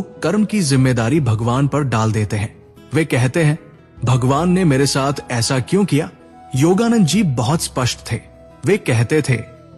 कर्म की जिम्मेदारी भगवान पर डाल देते हैं। वे कहते हैं, भगवान ने मेरे साथ ऐसा क्यों किया? योगानंद जी बहुत स्पष्ट थे। वे कहते थे,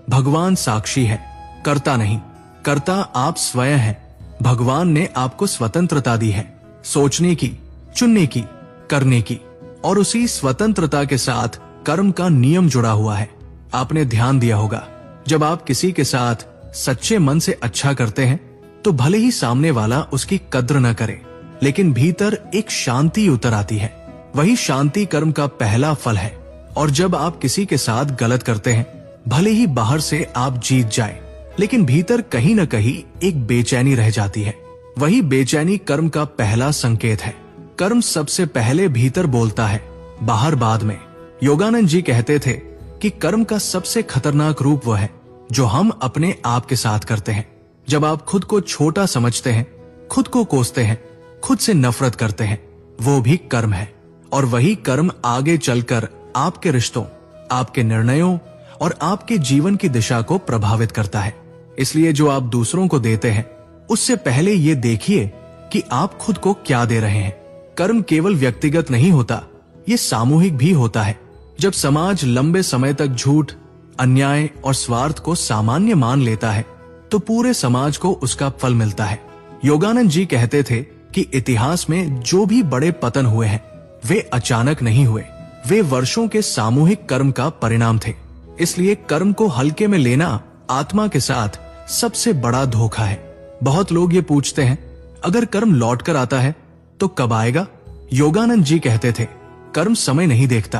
भगवान साक्षी है, कर्ता नहीं। कर्ता आप स्वयं हैं। भगवान ने आपको स्वतंत्रता दी है, सोचने की, चुनने की, करने की, और उसी स्वतंत्रता के साथ कर्म का नियम जुड़ा हुआ है। आपने ध्यान दिया होगा, जब आप किसी के साथ सच्चे मन से अच्छा करते हैं तो भले ही सामने वाला उसकी कद्र न करे, लेकिन भीतर एक शांति उतर आती है। वही शांति कर्म का पहला फल है। और जब आप किसी के साथ गलत करते हैं, भले ही बाहर से आप जीत जाए, लेकिन भीतर कहीं न कहीं एक बेचैनी रह जाती है। वही बेचैनी कर्म का पहला संकेत है। कर्म सबसे पहले भीतर बोलता है, बाहर बाद में। योगानंद जी कहते थे कि कर्म का सबसे खतरनाक रूप वह है जो हम अपने आप के साथ करते हैं। जब आप खुद को छोटा समझते हैं, खुद को कोसते हैं, खुद से नफरत करते हैं, वो भी कर्म है। और वही कर्म आगे चलकर आपके रिश्तों, आपके निर्णयों और आपके जीवन की दिशा को प्रभावित करता है। इसलिए जो आप दूसरों को देते हैं, उससे पहले ये देखिए कि आप खुद को क्या दे रहे हैं। कर्म केवल व्यक्तिगत नहीं होता, ये सामूहिक भी होता है। जब समाज लंबे समय तक झूठ, अन्याय और स्वार्थ को सामान्य मान लेता है, तो पूरे समाज को उसका फल मिलता है। योगानंद जी कहते थे कि इतिहास में जो भी बड़े पतन हुए हैं, वे अचानक नहीं हुए, वे वर्षों के सामूहिक कर्म का परिणाम थे। इसलिए कर्म को हल्के में लेना आत्मा के साथ सबसे बड़ा धोखा है। बहुत लोग ये पूछते हैं, अगर कर्म लौट कर आता है तो कब आएगा? योगानंद जी कहते थे, कर्म समय नहीं देखता,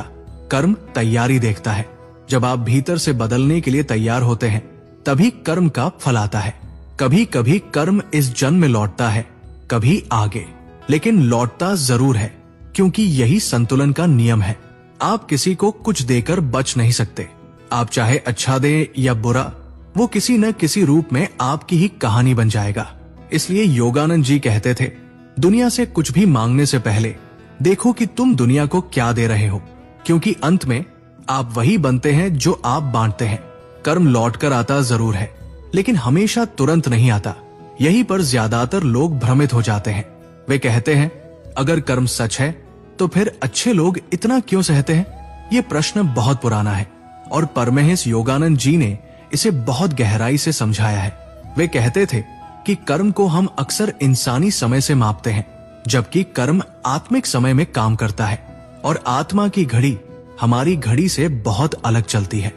कर्म तैयारी देखता है। जब आप भीतर से बदलने के लिए तैयार होते हैं, तभी कर्म का फल आता है। कभी कभी कर्म इस जन्म में लौटता है, कभी आगे, लेकिन लौटता जरूर है, क्योंकि यही संतुलन का नियम है। आप किसी को कुछ देकर बच नहीं सकते। आप चाहे अच्छा दे या बुरा, वो किसी न किसी रूप में आपकी ही कहानी बन जाएगा। इसलिए योगानंद जी कहते थे, दुनिया से कुछ भी मांगने से पहले देखो कि तुम दुनिया को क्या दे रहे हो, क्योंकि अंत में आप वही बनते हैं जो आप बांटते हैं। कर्म लौट कर आता जरूर है, लेकिन हमेशा तुरंत नहीं आता। यहीं पर ज्यादातर लोग भ्रमित हो जाते हैं। वे कहते हैं, अगर कर्म सच है तो फिर अच्छे लोग इतना क्यों सहते हैं? ये प्रश्न बहुत पुराना है और परमहंस योगानंद जी ने इसे बहुत गहराई से समझाया है। वे कहते थे कि कर्म को हम अक्सर इंसानी समय से मापते हैं, जबकि कर्म आत्मिक समय में काम करता है और आत्मा की घड़ी हमारी घड़ी से बहुत अलग चलती है।